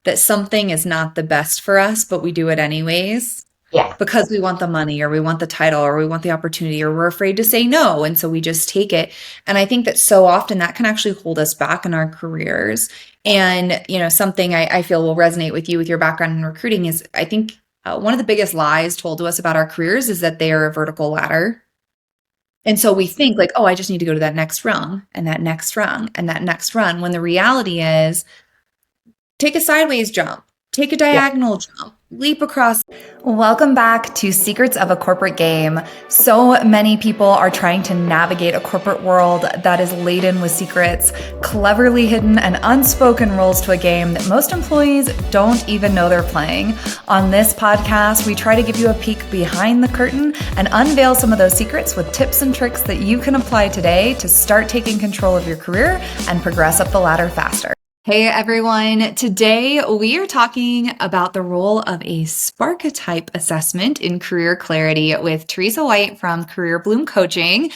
that something is not the best for us, but we do it anyways Yeah. because we want the money or we want the title or we want the opportunity or we're afraid to say no. And so we just take it. And I think that so often that can actually hold us back in our careers. And, something I feel will resonate with you with your background in recruiting is I think one of the biggest lies told to us about our careers is that they are a vertical ladder. And so we think like, oh, I just need to go to that next rung and that next rung and that next rung. When the reality is, take a sideways jump, take a Yeah. diagonal jump, leap across. Welcome back to Secrets of a Corporate Game. So many people are trying to navigate a corporate world that is laden with secrets, cleverly hidden and unspoken rules to a game that most employees don't even know they're playing. On this podcast, we try to give you a peek behind the curtain and unveil some of those secrets with tips and tricks that you can apply today to start taking control of your career and progress up the ladder faster. Hey everyone, today we are talking about the role of a Sparket assessment in career clarity with Theresa White from Career Bloom Coaching.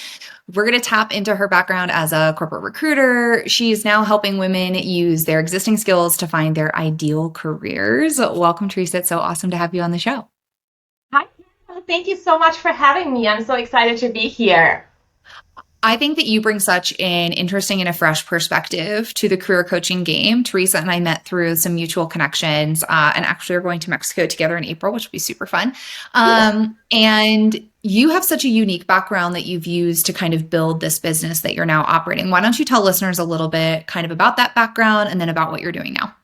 We're going to tap into her background as a corporate recruiter. She's now helping women use their existing skills to find their ideal careers. Welcome, Teresa. It's so awesome to have you on the show. Hi. Thank you so much for having me. I'm so excited to be here. I think that you bring such an interesting and a fresh perspective to the career coaching game. Teresa and I met through some mutual connections and actually are going to Mexico together in April, which will be super fun. And you have such a unique background that you've used to kind of build this business that you're now operating. Why don't you tell listeners a little bit kind of about that background and then about what you're doing now?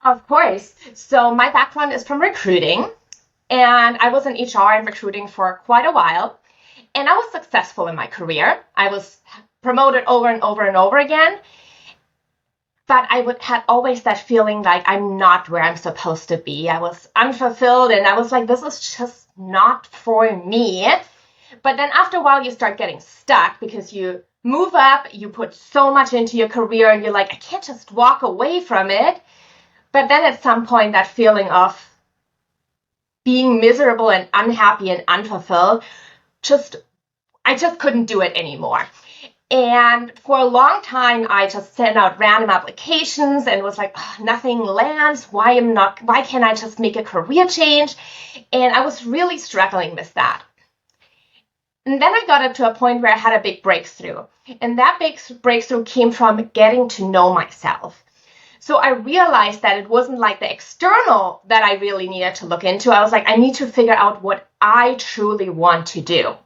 Of course. So my background is from recruiting, and I was in HR and recruiting for quite a while. And I was successful in my career. I was promoted over and over and over again. But had always that feeling like I'm not where I'm supposed to be. I was unfulfilled, and I was like, this is just not for me. But then after a while, you start getting stuck because you move up, you put so much into your career, and you're like, I can't just walk away from it. But then at some point, that feeling of being miserable and unhappy and unfulfilled, I just couldn't do it anymore. And for a long time, I just sent out random applications and was like, oh, nothing lands. Why can't I just make a career change? And I was really struggling with that. And then I got up to a point where I had a big breakthrough. And that big breakthrough came from getting to know myself. So I realized that it wasn't like the external that I really needed to look into. I was like, I need to figure out what I truly want to do.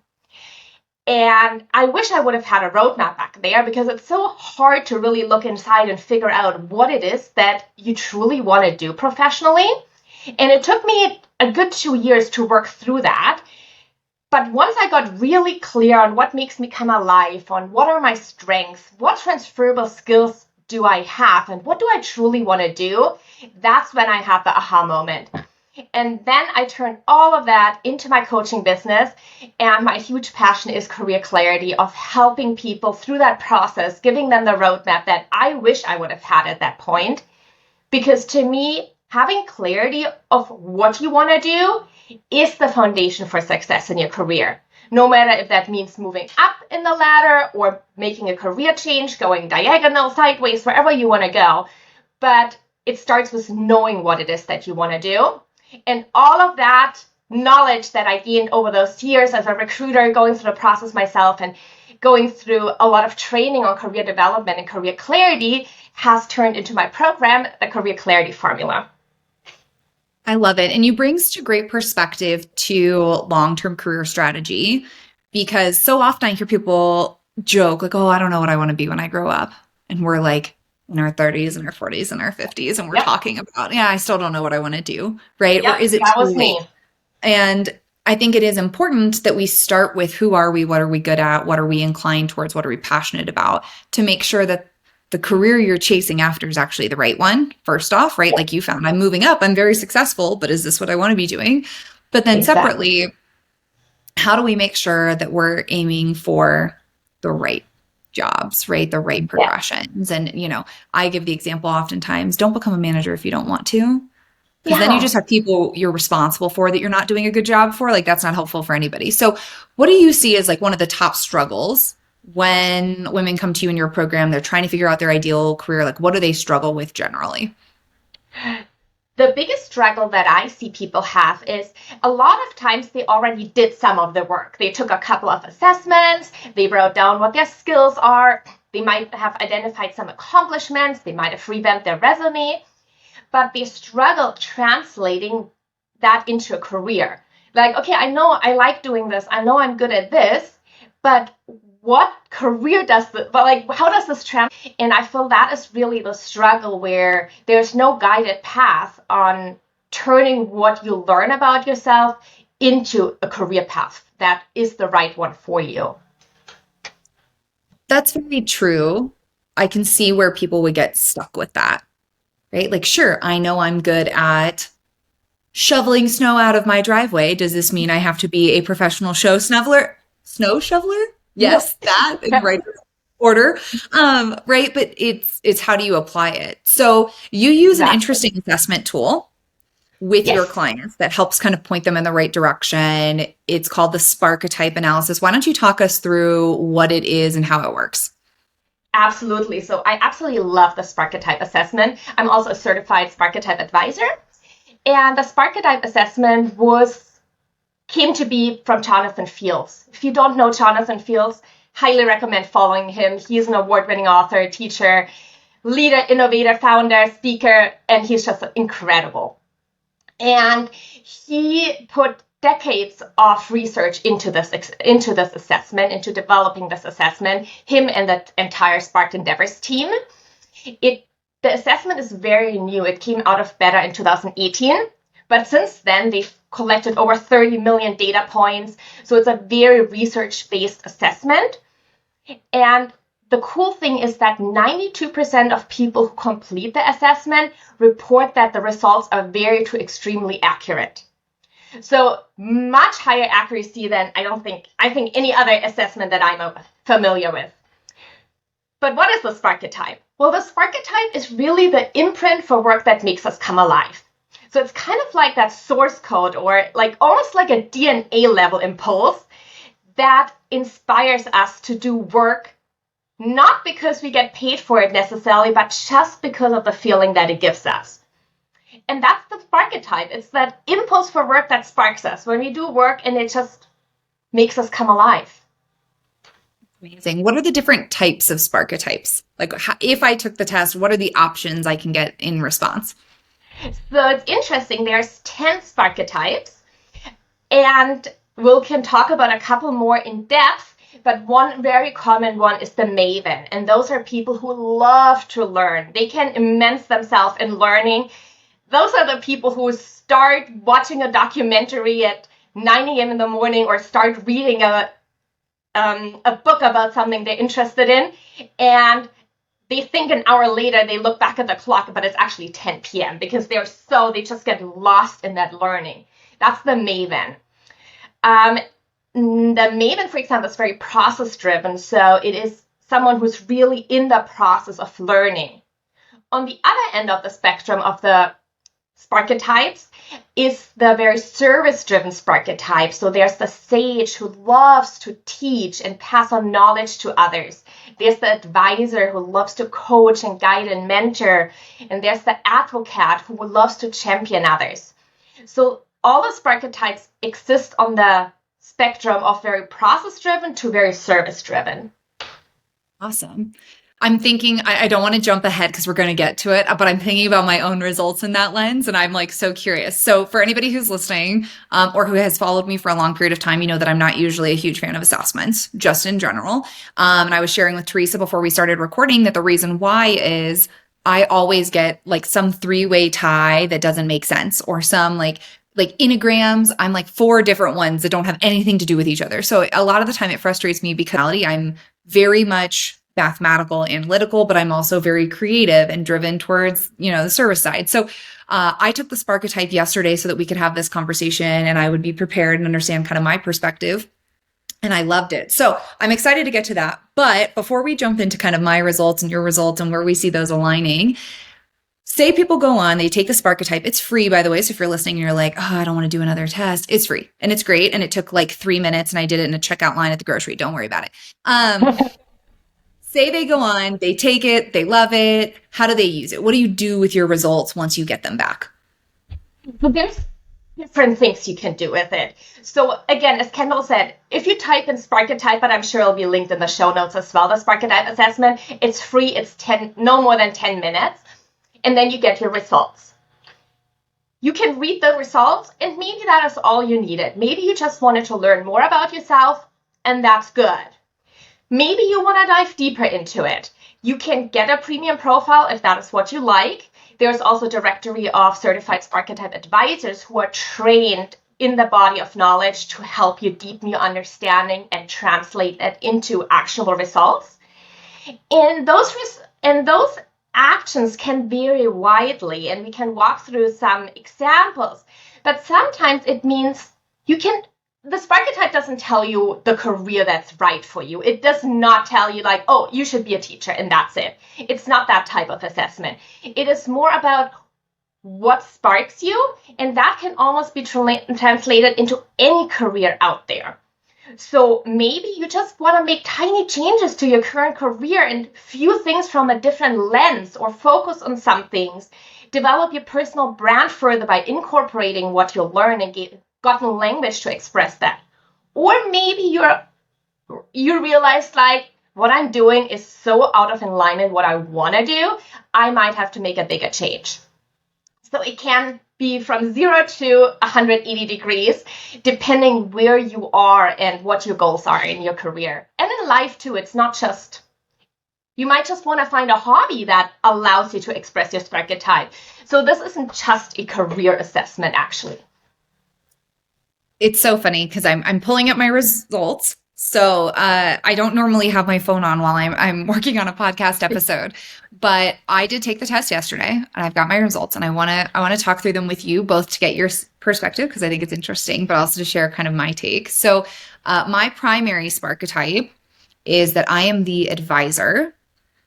And I wish I would have had a roadmap back there because it's so hard to really look inside and figure out what it is that you truly want to do professionally. And it took me a good 2 years to work through that. But once I got really clear on what makes me come alive, on what are my strengths, what transferable skills do I have, and what do I truly want to do, that's when I had the aha moment. And then I turned all of that into my coaching business. And my huge passion is career clarity, of helping people through that process, giving them the roadmap that I wish I would have had at that point. Because to me, having clarity of what you want to do is the foundation for success in your career. No matter if that means moving up in the ladder or making a career change, going diagonal, sideways, wherever you want to go. But it starts with knowing what it is that you want to do. And all of that knowledge that I gained over those years as a recruiter, going through the process myself and going through a lot of training on career development and career clarity has turned into my program, the Career Clarity Formula. I love it. And you bring such a great perspective to long-term career strategy because so often I hear people joke like, oh, I don't know what I want to be when I grow up. And we're like in our 30s and our 40s and our 50s and we're Yep. talking about, yeah, I still don't know what I want to do, right? Or Yep, is it that too was late? me. And I think it is important that we start with who are we, what are we good at, what are we inclined towards, what are we passionate about, to make sure that the career you're chasing after is actually the right one, first off, right? Like you found, I'm moving up, I'm very successful, but is this what I want to be doing? But then Exactly. separately, how do we make sure that we're aiming for the right jobs, right? The right Yeah. progressions. And, I give the example oftentimes, don't become a manager if you don't want to. Because then you Yeah. just have people you're responsible for that you're not doing a good job for. Like that's not helpful for anybody. So what do you see as like one of the top struggles when women come to you in your program? They're trying to figure out their ideal career. Like what do they struggle with generally? The biggest struggle that I see people have is a lot of times they already did some of the work. They took a couple of assessments, they wrote down what their skills are, they might have identified some accomplishments, they might have revamped their resume, but they struggle translating that into a career. Like, okay, I know I like doing this, I know I'm good at this, but what career does this, but like, how does this translate? And I feel that is really the struggle where there's no guided path on turning what you learn about yourself into a career path that is the right one for you. That's very true. I can see where people would get stuck with that, right? Like, sure, I know I'm good at shoveling snow out of my driveway. Does this mean I have to be a professional snow shoveler? No. Yes, that in right order. Right. But it's how do you apply it? So you use an Exactly. interesting assessment tool with your Yes. clients that helps kind of point them in the right direction. It's called the Sparketype analysis. Why don't you talk us through what it is and how it works? Absolutely. So I absolutely love the Sparket assessment. I'm also a certified Sparket advisor. And the Sparket assessment was came to be from Jonathan Fields. If you don't know Jonathan Fields, highly recommend following him. He's an award-winning author, teacher, leader, innovator, founder, speaker, and he's just incredible. And he put decades of research into this assessment, into developing this assessment. Him and the entire Sparked Endeavors team. It the assessment is very new. It came out of beta in 2018, but since then they've collected over 30 million data points. So it's a very research-based assessment. And the cool thing is that 92% of people who complete the assessment report that the results are very to extremely accurate. So much higher accuracy than I think any other assessment that I'm familiar with. But what is the Sparketype? Well, the Sparketype is really the imprint for work that makes us come alive. So it's kind of like that source code or like almost like a DNA level impulse that inspires us to do work, not because we get paid for it necessarily, but just because of the feeling that it gives us. And that's the Sparketype. It's that impulse for work that sparks us when we do work and it just makes us come alive. Amazing. What are the different types of Sparketypes? Like, if I took the test, what are the options I can get in response? So it's interesting. There's 10 Sparketypes, and we can talk about a couple more in depth. But one very common one is the Maven, and those are people who love to learn. They can immerse themselves in learning. Those are the people who start watching a documentary at 9 a.m. in the morning or start reading a book about something they're interested in, and they think an hour later they look back at the clock, but it's actually 10 p.m. because they just get lost in that learning. That's the Maven. The Maven, for example, is very process driven, so it is someone who's really in the process of learning. On the other end of the spectrum of the Sparketypes is the very service-driven Sparketype. So there's the sage who loves to teach and pass on knowledge to others. There's the advisor who loves to coach and guide and mentor. And there's the advocate who loves to champion others. So all the Sparketypes exist on the spectrum of very process-driven to very service-driven. Awesome. I'm thinking, I don't want to jump ahead because we're going to get to it, but I'm thinking about my own results in that lens, and I'm like so curious. So for anybody who's listening, or who has followed me for a long period of time, you know that I'm not usually a huge fan of assessments, just in general. And I was sharing with Teresa before we started recording that the reason why is I always get like some three-way tie that doesn't make sense, or some like enneagrams. I'm like four different ones that don't have anything to do with each other. So a lot of the time it frustrates me because I'm very much mathematical, analytical, but I'm also very creative and driven towards, the service side. So I took the Sparketype yesterday so that we could have this conversation and I would be prepared and understand kind of my perspective. And I loved it. So I'm excited to get to that. But before we jump into kind of my results and your results and where we see those aligning, say people go on, they take the Sparketype. It's free, by the way. So if you're listening and you're like, oh, I don't want to do another test, it's free and it's great. And it took like 3 minutes and I did it in a checkout line at the grocery. Don't worry about it. say they go on, they take it, they love it. How do they use it? What do you do with your results once you get them back? So there's different things you can do with it. So again, as Kendall said, if you type in Sparket type, but I'm sure it'll be linked in the show notes as well, the Sparket type assessment, it's free. It's no more than 10 minutes. And then you get your results. You can read the results, and maybe that is all you needed. Maybe you just wanted to learn more about yourself, and that's good. Maybe you want to dive deeper into it. You can get a premium profile if that is what you like. There's also a directory of certified Sparket type advisors who are trained in the body of knowledge to help you deepen your understanding and translate that into actionable results. And those actions can vary widely, and we can walk through some examples. But sometimes it means the Sparket type doesn't tell you the career that's right for you. It does not tell you like, oh, you should be a teacher and that's it. It's not that type of assessment. It is more about what sparks you, and that can almost be translated into any career out there. So maybe you just want to make tiny changes to your current career and view things from a different lens, or focus on some things. Develop your personal brand further by incorporating what you learn and gotten language to express that. Or maybe you realize like, what I'm doing is so out of alignment with what I want to do, I might have to make a bigger change. So it can be from 0 to 180 degrees, depending where you are and what your goals are in your career. And in life too, it's not just, you might just want to find a hobby that allows you to express your Sparket type. So this isn't just a career assessment, actually. It's so funny because I'm pulling up my results. So I don't normally have my phone on while I'm working on a podcast episode, but I did take the test yesterday and I've got my results, and I want to talk through them with you both to get your perspective because I think it's interesting, but also to share kind of my take. So my primary Sparket type is that I am the advisor.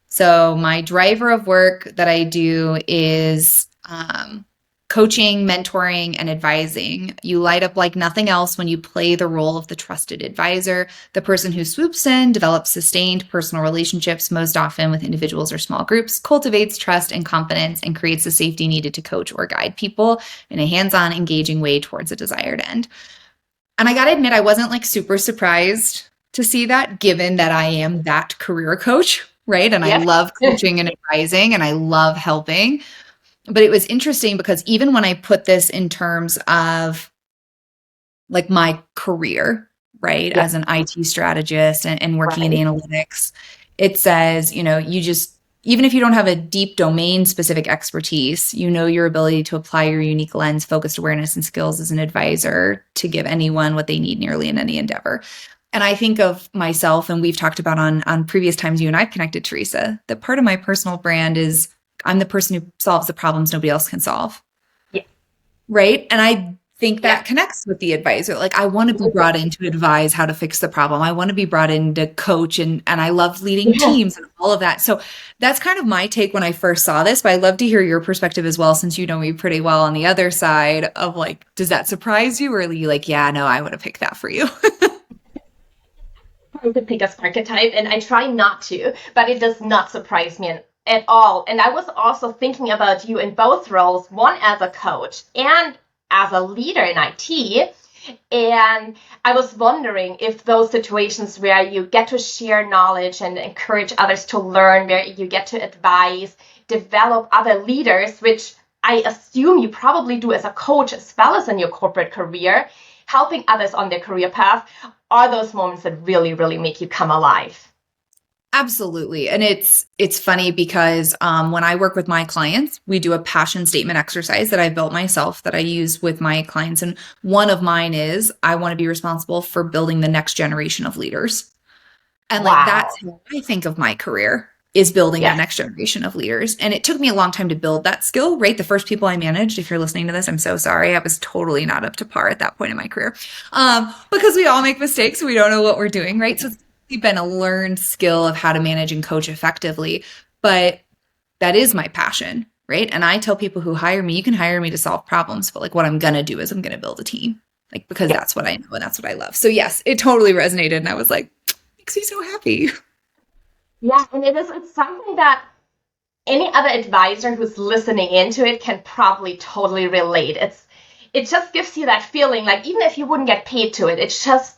So my driver of work that I do is coaching, mentoring, and advising. You light up like nothing else when you play the role of the trusted advisor, the person who swoops in, develops sustained personal relationships, most often with individuals or small groups, cultivates trust and confidence, and creates the safety needed to coach or guide people in a hands-on, engaging way towards a desired end. And I got to admit, I wasn't like super surprised to see that, given that I am that career coach, right? And I love coaching and advising, and I love helping. But it was interesting because even when I put this in terms of like my career, right, as an IT strategist and working in analytics, it says, even if you don't have a deep domain specific expertise, your ability to apply your unique lens, focused awareness, and skills as an advisor to give anyone what they need nearly in any endeavor. And I think of myself, and we've talked about on previous times you and I've connected, Teresa, that part of my personal brand is I'm the person who solves the problems nobody else can solve. Yeah. Right. And I think that connects with the advisor. Like, I want to be brought in to advise how to fix the problem. I want to be brought in to coach, and I love leading teams and all of that. So that's kind of my take when I first saw this, but I'd love to hear your perspective as well, since you know me pretty well on the other side of like, does that surprise you, or are you like, yeah, no, I would have picked that for you? I could pick a Sparket type, and I try not to, but it does not surprise me at all. And I was also thinking about you in both roles, one as a coach and as a leader in IT. And I was wondering if those situations where you get to share knowledge and encourage others to learn, where you get to advise, develop other leaders, which I assume you probably do as a coach as well as in your corporate career, helping others on their career path, are those moments that really, really make you come alive. Absolutely. And it's funny because when I work with my clients, we do a passion statement exercise that I built myself that I use with my clients. And one of mine is, I want to be responsible for building the next generation of leaders. And like, that's how I think of my career, is building the next generation of leaders. And it took me a long time to build that skill, right? The first people I managed, if you're listening to this, I'm so sorry. I was totally not up to par at that point in my career. Because we all make mistakes. We don't know what we're doing, right? So it's been a learned skill of how to manage and coach effectively, but that is my passion, right? And I tell people who hire me, you can hire me to solve problems, but like, what I'm going to do is I'm going to build a team, like, because that's what I know and that's what I love. So yes, it totally resonated. And I was like, makes me so happy. Yeah, and it's something that any other advisor who's listening into it can probably totally relate. It just gives you that feeling like even if you wouldn't get paid to it, it's just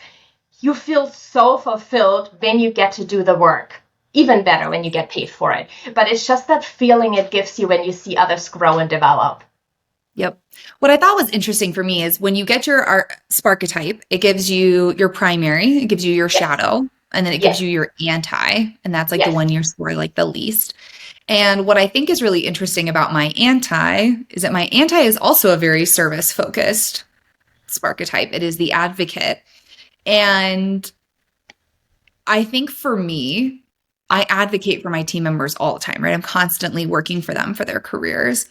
you feel so fulfilled when you get to do the work. Even better when you get paid for it. But it's just that feeling it gives you when you see others grow and develop. Yep. What I thought was interesting for me is when you get your Sparketype, it gives you your primary, it gives you your Yes, shadow, and then it gives yes, you your anti, and that's like the yes, one you score like the least. And what I think is really interesting about my anti is that my anti is also a very service focused Sparketype. It is the advocate. And I think for me, I advocate for my team members all the time, right? I'm constantly working for them for their careers.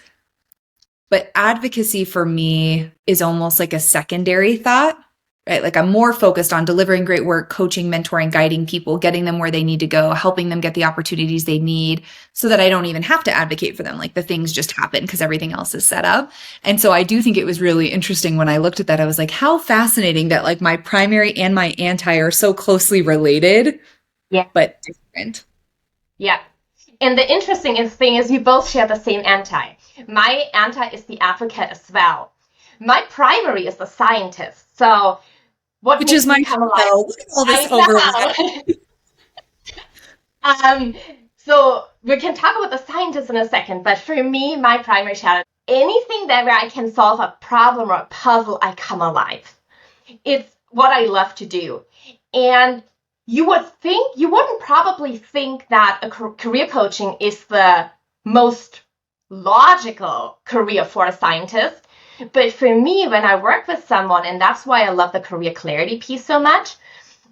But advocacy for me is almost like a secondary thought, right? Like I'm more focused on delivering great work, coaching, mentoring, guiding people, getting them where they need to go, helping them get the opportunities they need so that I don't even have to advocate for them. Like the things just happen because everything else is set up. And so I do think it was really interesting when I looked at that. I was like, how fascinating that like my primary and my anti are so closely related, yeah, but different. yeah. And the interesting thing is you both share the same anti. My anti is the advocate as well. My primary is the scientist. So what Which is makes my me come alive? shadow. Look at all this overlap. I know. um, so we can talk about the scientist in a second, but for me, my primary shadow, anything that where I can solve a problem or a puzzle, I come alive. It's what I love to do. And you wouldn't probably think that a career coaching is the most logical career for a scientist. But for me, when I work with someone, and that's why I love the career clarity piece so much,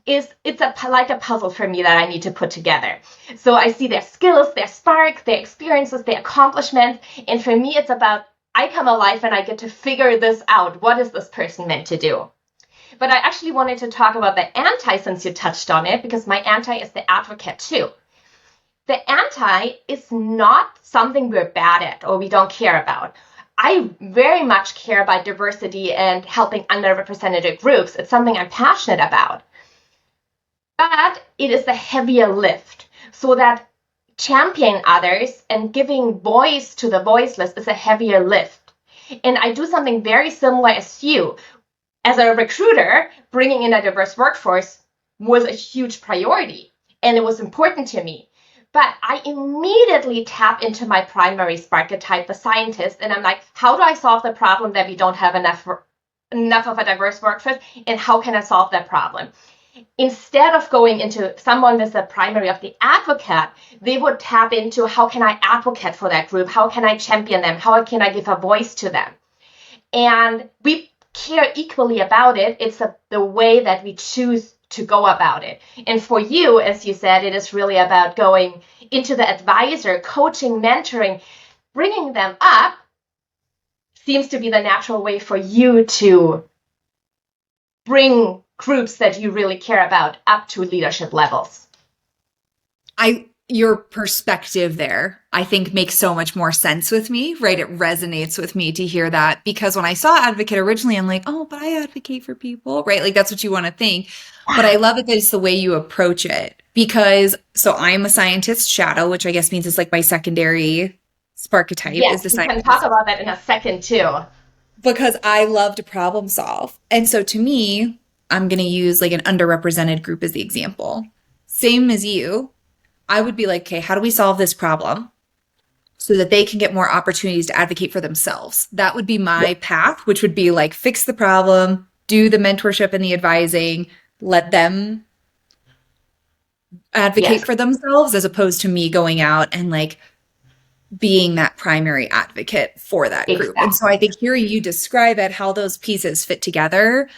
is it's like a puzzle for me that I need to put together. So I see their skills, their spark, their experiences, their accomplishments. And for me, it's about I come alive and I get to figure this out. What is this person meant to do? But I actually wanted to talk about the anti since you touched on it, because my anti is the advocate too. The anti is not something we're bad at or we don't care about. I very much care about diversity and helping underrepresented groups. It's something I'm passionate about. But it is the heavier lift, so that championing others and giving voice to the voiceless is a heavier lift. And I do something very similar as you. As a recruiter, bringing in a diverse workforce was a huge priority and it was important to me. But I immediately tap into my primary Sparket type, the scientist, and I'm like, how do I solve the problem that we don't have enough of a diverse workforce, and how can I solve that problem? Instead of going into someone with the primary of the advocate, they would tap into how can I advocate for that group? How can I champion them? How can I give a voice to them? And we care equally about it. It's the way that we choose to go about it. And for you, as you said, it is really about going into the advisor, coaching, mentoring, bringing them up seems to be the natural way for you to bring groups that you really care about up to leadership levels. Your perspective there, I think makes so much more sense with me, right? It resonates with me to hear that because when I saw advocate originally, I'm like, oh, but I advocate for people, right? Like that's what you want to think. But I love it that it's the way you approach it because so I'm a scientist shadow, which I guess means it's like my secondary Sparketype is Yes, the we can talk scientist about that in a second too. because I love to problem solve. And so to me, I'm going to use like an underrepresented group as the example. Same as you. I would be like, okay, how do we solve this problem so that they can get more opportunities to advocate for themselves? That would be my path, which would be like fix the problem, do the mentorship and the advising, let them advocate Yes, for themselves as opposed to me going out and like being that primary advocate for that group. And so exactly. I think hearing you describe it, how those pieces fit together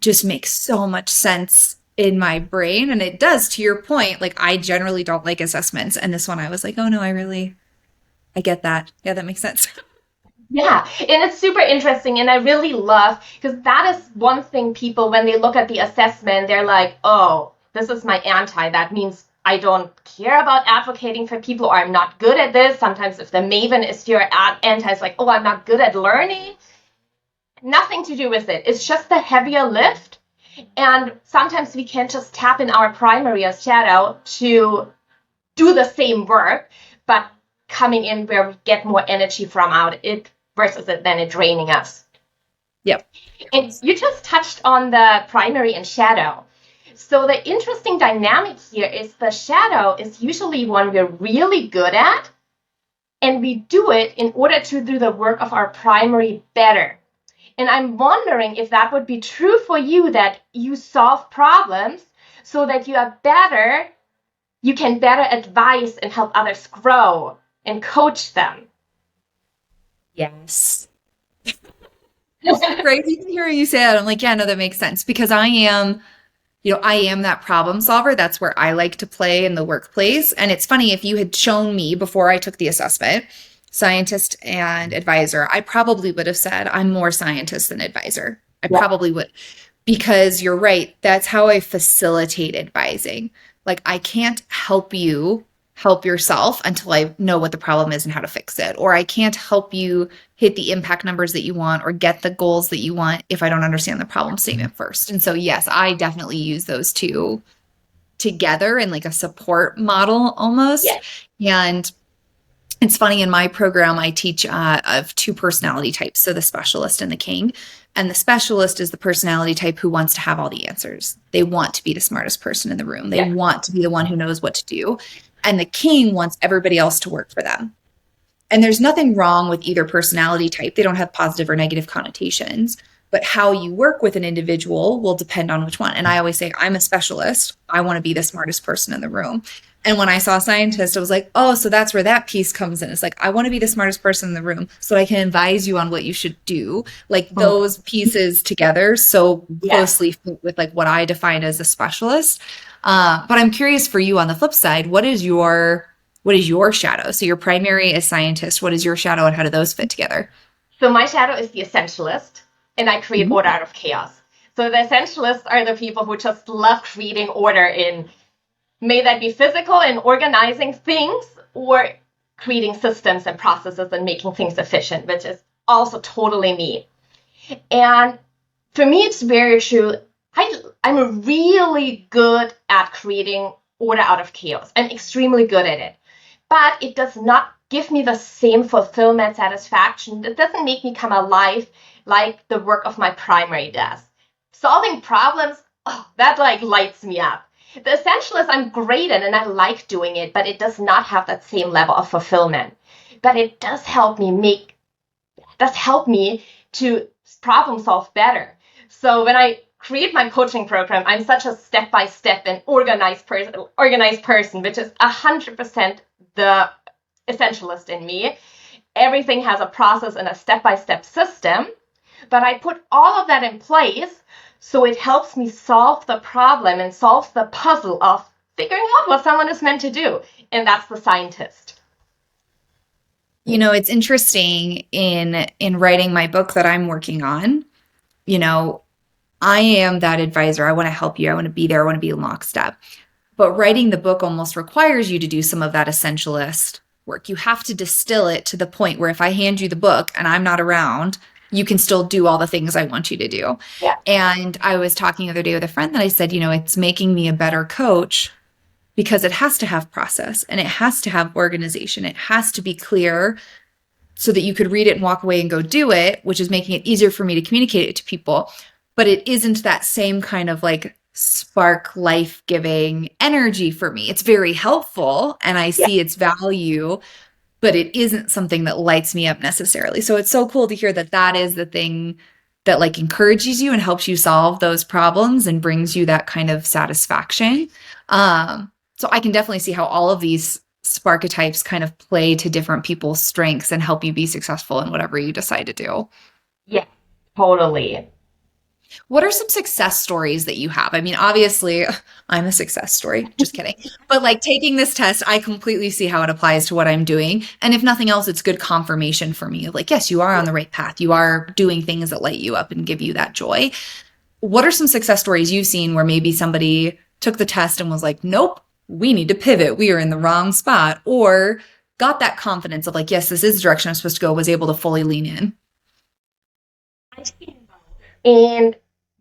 just makes so much sense in my brain. And it does, to your point, like I generally don't like assessments. And this one I was like, oh no, I get that. Yeah, that makes sense. Yeah, and it's super interesting, and I really love because that is one thing people, when they look at the assessment, they're like, oh, this is my anti. That means I don't care about advocating for people, or I'm not good at this. Sometimes, if the maven is your anti, it's like, oh, I'm not good at learning. Nothing to do with it. It's just the heavier lift, and sometimes we can just tap in our primary as shadow to do the same work, but coming in where we get more energy from out it versus it then it draining us. Yep. And you just touched on the primary and shadow. So the interesting dynamic here is the shadow is usually one we're really good at, and we do it in order to do the work of our primary better. And I'm wondering if that would be true for you, that you solve problems so that you are better, you can better advise and help others grow and coach them. Yes. Right. Even hearing you say that, I'm like, yeah, no, that makes sense because I am that problem solver. That's where I like to play in the workplace. And it's funny, if you had shown me before I took the assessment, scientist and advisor, I probably would have said I'm more scientist than advisor. I probably would, because you're right. That's how I facilitate advising. Like, I can't help you help yourself until I know what the problem is and how to fix it. Or I can't help you hit the impact numbers that you want or get the goals that you want if I don't understand the problem statement first. And so, yes, I definitely use those two together in like a support model almost. Yes. And it's funny, in my program, I teach of two personality types. So the specialist and the king. And the specialist is the personality type who wants to have all the answers. They want to be the smartest person in the room. They want to be the one who knows what to do. And the king wants everybody else to work for them. And there's nothing wrong with either personality type. They don't have positive or negative connotations. But how you work with an individual will depend on which one. And I always say, I'm a specialist. I want to be the smartest person in the room. And when I saw a scientist, I was like, oh, so that's where that piece comes in. It's like, I want to be the smartest person in the room so I can advise you on what you should do. Like, those pieces together so closely fit with like what I define as a specialist. But I'm curious for you on the flip side, what is your shadow? So your primary is scientist. What is your shadow and how do those fit together? So my shadow is the essentialist, and I create order out of chaos. So the essentialists are the people who just love creating order in, may that be physical and organizing things, or creating systems and processes and making things efficient, which is also totally me. And for me, it's very true. I'm really good at creating order out of chaos. I'm extremely good at it. But it does not give me the same fulfillment, satisfaction. It doesn't make me come alive like the work of my primary does. Solving problems, that like lights me up. The essentialist I'm great at and I like doing it, but it does not have that same level of fulfillment. But it does help me to problem solve better. So when I create my coaching program, I'm such a step-by-step and organized person, which is 100% the essentialist in me. Everything has a process and a step-by-step system, but I put all of that in place so it helps me solve the problem and solve the puzzle of figuring out what someone is meant to do. And that's the scientist. You know, it's interesting in writing my book that I'm working on, you know, I am that advisor. I want to help you. I want to be there. I want to be in lockstep. But writing the book almost requires you to do some of that essentialist work. You have to distill it to the point where if I hand you the book and I'm not around, you can still do all the things I want you to do. Yeah. And I was talking the other day with a friend that I said, you know, it's making me a better coach because it has to have process and it has to have organization. It has to be clear so that you could read it and walk away and go do it, which is making it easier for me to communicate it to people. But it isn't that same kind of like spark life-giving energy for me. It's very helpful and I see its value, but it isn't something that lights me up necessarily. So it's so cool to hear that that is the thing that like encourages you and helps you solve those problems and brings you that kind of satisfaction. So I can definitely see how all of these sparketypes kind of play to different people's strengths and help you be successful in whatever you decide to do. Yeah, totally. What are some success stories that you have? I mean, obviously, I'm a success story. Just kidding. But like taking this test, I completely see how it applies to what I'm doing. And if nothing else, it's good confirmation for me of like, yes, you are on the right path. You are doing things that light you up and give you that joy. What are some success stories you've seen where maybe somebody took the test and was like, nope, we need to pivot. We are in the wrong spot, or got that confidence of like, yes, this is the direction I'm supposed to go, was able to fully lean in? And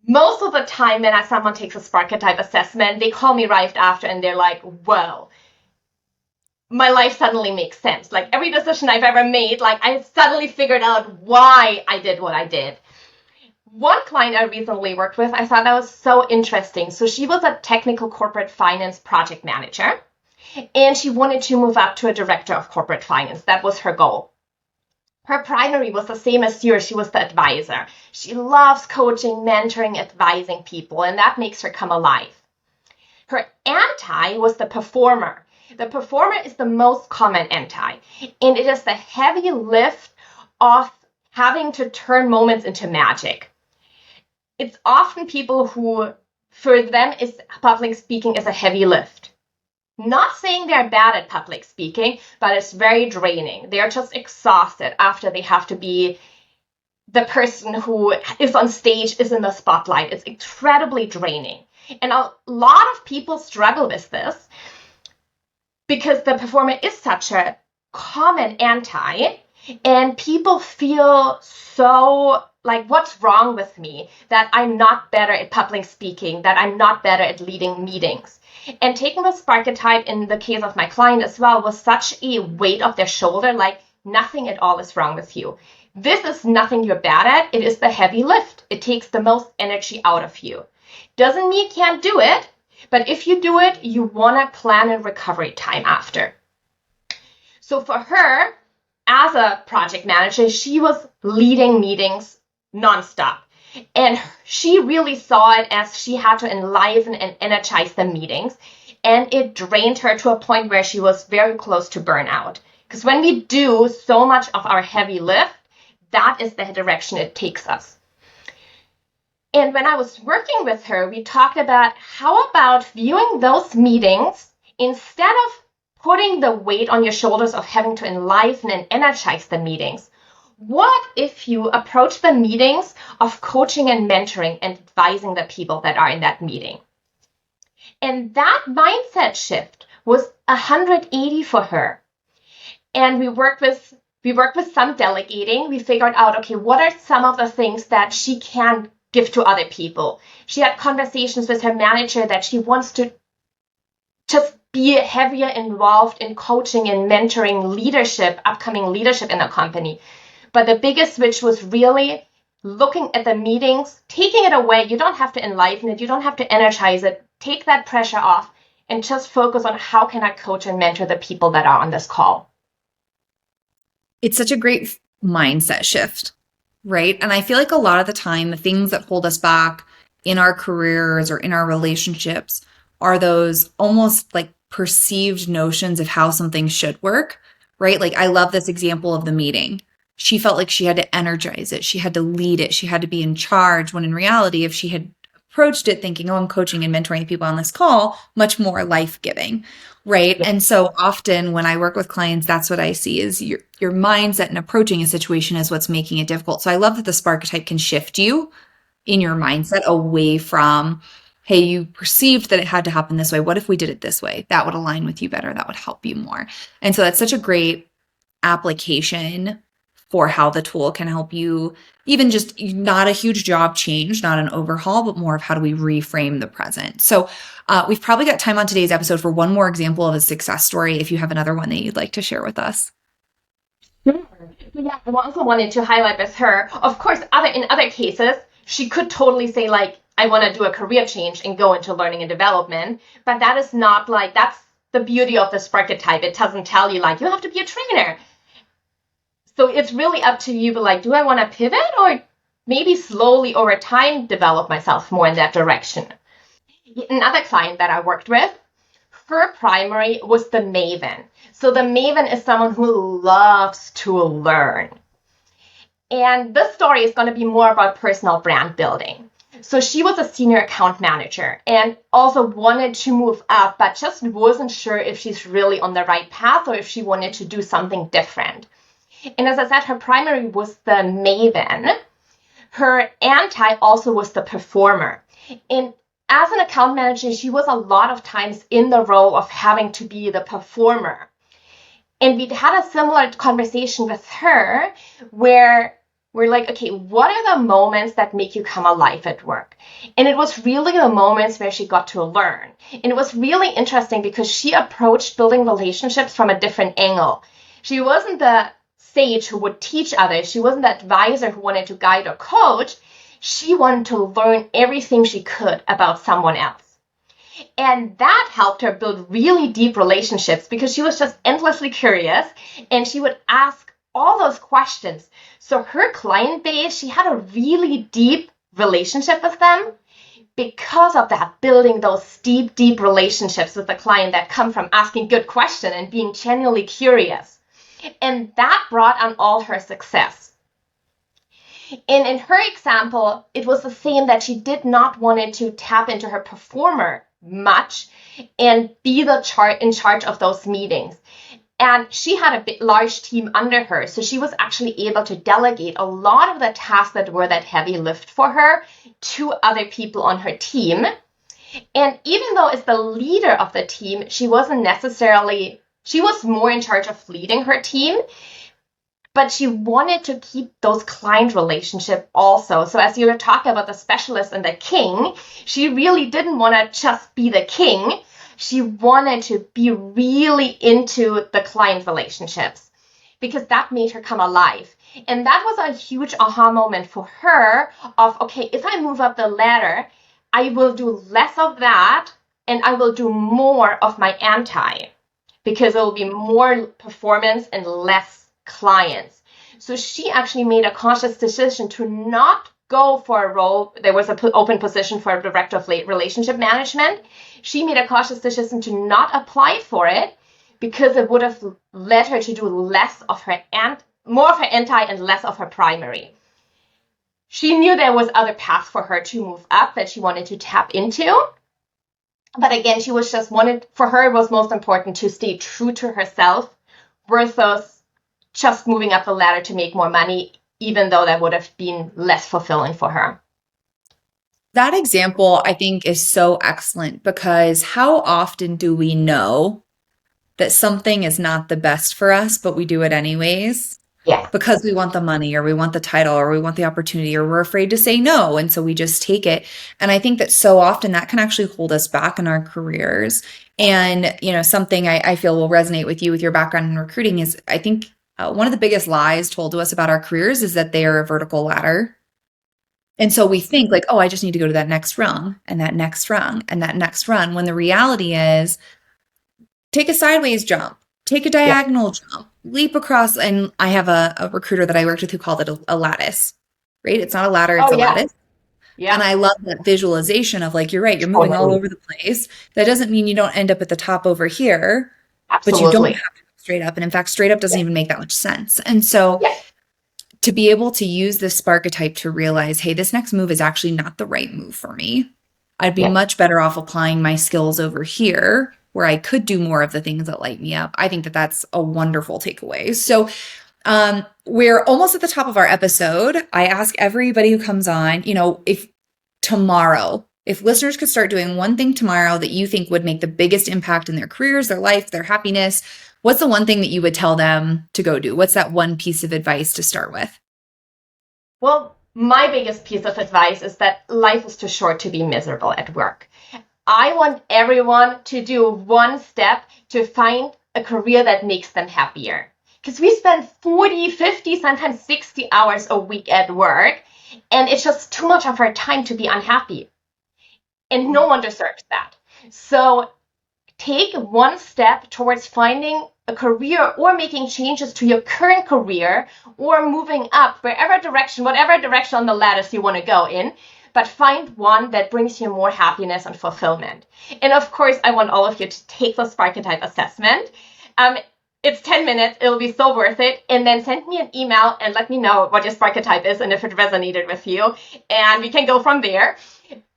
most of the time when someone takes a Sparket type assessment, they call me right after and they're like, well, my life suddenly makes sense. Like every decision I've ever made, like I suddenly figured out why I did what I did. One client I recently worked with, I thought that was so interesting. So she was a technical corporate finance project manager, and she wanted to move up to a director of corporate finance. That was her goal. Her primary was the same as yours. She was the advisor. She loves coaching, mentoring, advising people, and that makes her come alive. Her anti was the performer. The performer is the most common anti, and it is the heavy lift of having to turn moments into magic. It's often people who, for them, public speaking is a heavy lift. Not saying they're bad at public speaking, but it's very draining. They're just exhausted after they have to be the person who is on stage, is in the spotlight. It's incredibly draining. And a lot of people struggle with this because the performer is such a common anti, and people feel so like, what's wrong with me? That I'm not better at public speaking, that I'm not better at leading meetings. And taking the Sparket type in the case of my client as well was such a weight off their shoulder, like nothing at all is wrong with you. This is nothing you're bad at. It is the heavy lift. It takes the most energy out of you. Doesn't mean you can't do it, but if you do it, you want to plan a recovery time after. So for her, as a project manager, she was leading meetings nonstop. And she really saw it as she had to enliven and energize the meetings. And it drained her to a point where she was very close to burnout. Because when we do so much of our heavy lift, that is the direction it takes us. And when I was working with her, we talked about how about viewing those meetings, instead of putting the weight on your shoulders of having to enliven and energize the meetings, what if you approach the meetings of coaching and mentoring and advising the people that are in that meeting? And that mindset shift was 180 for her. And we worked with some delegating. We figured out, okay, what are some of the things that she can give to other people? She had conversations with her manager that she wants to just be heavier involved in coaching and mentoring leadership, upcoming leadership in the company. But the biggest switch was really looking at the meetings, taking it away. You don't have to enliven it. You don't have to energize it. Take that pressure off and just focus on how can I coach and mentor the people that are on this call. It's such a great mindset shift, right? And I feel like a lot of the time, the things that hold us back in our careers or in our relationships are those almost like perceived notions of how something should work, right? Like I love this example of the meeting. She felt like she had to energize it. She had to lead it. She had to be in charge, when in reality, if she had approached it thinking, oh, I'm coaching and mentoring people on this call, much more life-giving, right? Yeah. And so often when I work with clients, that's what I see is your mindset and approaching a situation is what's making it difficult. So I love that the Sparket can shift you in your mindset away from, hey, you perceived that it had to happen this way. What if we did it this way? That would align with you better. That would help you more. And so that's such a great application for how the tool can help you, even just not a huge job change, not an overhaul, but more of how do we reframe the present. So we've probably got time on today's episode for one more example of a success story, if you have another one that you'd like to share with us. Sure. Yeah, I also wanted to highlight with her, of course, in other cases, she could totally say like, I want to do a career change and go into learning and development, but that is not like, that's the beauty of the Sparket type. It doesn't tell you like, you have to be a trainer. So it's really up to you, but like, do I want to pivot or maybe slowly over time develop myself more in that direction? Another client that I worked with, her primary was the maven. So the maven is someone who loves to learn. And this story is going to be more about personal brand building. So she was a senior account manager and also wanted to move up, but just wasn't sure if she's really on the right path or if she wanted to do something different. And as I said, her primary was the maven. Her anti also was the performer. And as an account manager, she was a lot of times in the role of having to be the performer. And we'd had a similar conversation with her where we're like, okay, what are the moments that make you come alive at work? And it was really the moments where she got to learn. And it was really interesting because she approached building relationships from a different angle. She wasn't the sage who would teach others. She wasn't the advisor who wanted to guide or coach. She wanted to learn everything she could about someone else. And that helped her build really deep relationships because she was just endlessly curious and she would ask all those questions. So her client base, she had a really deep relationship with them because of that, building those deep relationships with the client that come from asking good questions and being genuinely curious. And that brought on all her success. And in her example, it was the same that she did not want to tap into her performer much and be in charge of those meetings. And she had a large team under her, so she was actually able to delegate a lot of the tasks that were that heavy lift for her to other people on her team. And even though as the leader of the team, she was more in charge of leading her team, but she wanted to keep those client relationships also. So as you were talking about the specialist and the king, she really didn't want to just be the king. She wanted to be really into the client relationships because that made her come alive. And that was a huge aha moment for her of, okay, if I move up the ladder, I will do less of that and I will do more of my anti because it will be more performance and less clients. So she actually made a conscious decision to not go for a role. There was an open position for a director of relationship management. She made a conscious decision to not apply for it because it would have led her to do less of her more of her anti and less of her primary. She knew there was other paths for her to move up that she wanted to tap into. But again, for her, it was most important to stay true to herself versus just moving up the ladder to make more money, even though that would have been less fulfilling for her. That example, I think, is so excellent because how often do we know that something is not the best for us, but we do it anyways? Yeah. Because we want the money or we want the title or we want the opportunity or we're afraid to say no. And so we just take it. And I think that so often that can actually hold us back in our careers. And, something I feel will resonate with you with your background in recruiting is I think one of the biggest lies told to us about our careers is that they are a vertical ladder. And so we think like, oh, I just need to go to that next rung and that next rung and that next rung, when the reality is take a sideways jump, take a diagonal jump, leap across. And I have a recruiter that I worked with who called it a lattice, right? It's not a ladder, it's a lattice. Yeah. And I love that visualization of like, you're right, you're moving all over the place. That doesn't mean you don't end up at the top over here, Absolutely. But you don't have to go straight up. And in fact, straight up doesn't even make that much sense. And so to be able to use this Sparketype to realize, hey, this next move is actually not the right move for me. I'd be much better off applying my skills over here where I could do more of the things that light me up. I think that that's a wonderful takeaway. So we're almost at the top of our episode. I ask everybody who comes on, if listeners could start doing one thing tomorrow that you think would make the biggest impact in their careers, their life, their happiness, what's the one thing that you would tell them to go do? What's that one piece of advice to start with? Well, my biggest piece of advice is that life is too short to be miserable at work. I want everyone to do one step to find a career that makes them happier. Because we spend 40, 50, sometimes 60 hours a week at work, and it's just too much of our time to be unhappy. And no one deserves that. So take one step towards finding a career or making changes to your current career or moving up whatever direction on the ladder you want to go in, but find one that brings you more happiness and fulfillment. And of course, I want all of you to take the Sparketype assessment. It's 10 minutes. It'll be so worth it. And then send me an email and let me know what your Sparketype is and if it resonated with you. And we can go from there.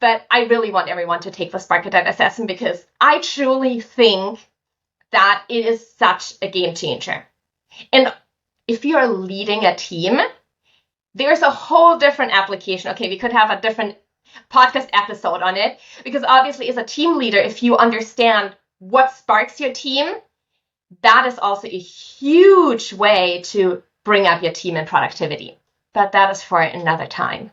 But I really want everyone to take the Sparketype assessment because I truly think that it is such a game changer. And if you're leading a team, there's a whole different application. Okay, we could have a different podcast episode on it because obviously as a team leader, if you understand what sparks your team, that is also a huge way to bring up your team and productivity. but that is for another time.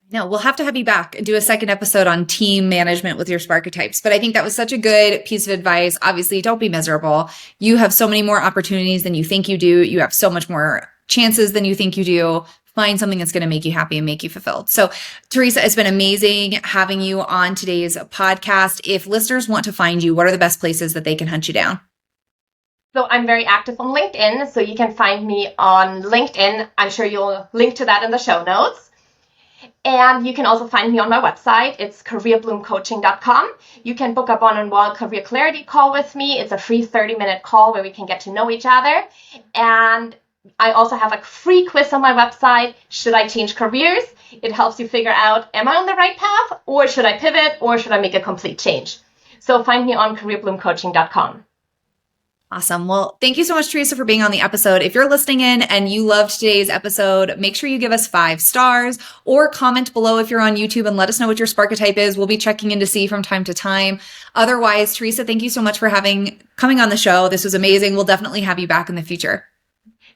No, we'll have to have you back and do a second episode on team management with your Sparketypes. But I think that was such a good piece of advice. Obviously, don't be miserable. You have so many more opportunities than you think you do. You have so much more chances than you think you do. Find something that's going to make you happy and make you fulfilled. So, Teresa, it's been amazing having you on today's podcast. If listeners want to find you, what are the best places that they can hunt you down? So I'm very active on LinkedIn, so you can find me on LinkedIn. I'm sure you'll link to that in the show notes. And you can also find me on my website. It's careerbloomcoaching.com. You can book a one-on-one career clarity call with me. It's a free 30-minute call where we can get to know each other. And I also have a free quiz on my website. Should I change careers? It helps you figure out, am I on the right path? Or should I pivot? Or should I make a complete change? So find me on careerbloomcoaching.com. Awesome. Well, thank you so much, Teresa, for being on the episode. If you're listening in and you loved today's episode, make sure you give us 5 stars or comment below if you're on YouTube and let us know what your Sparketype is. We'll be checking in to see from time to time. Otherwise, Teresa, thank you so much for coming on the show. This was amazing. We'll definitely have you back in the future.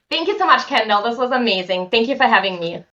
Thank you so much, Kendall. This was amazing. Thank you for having me.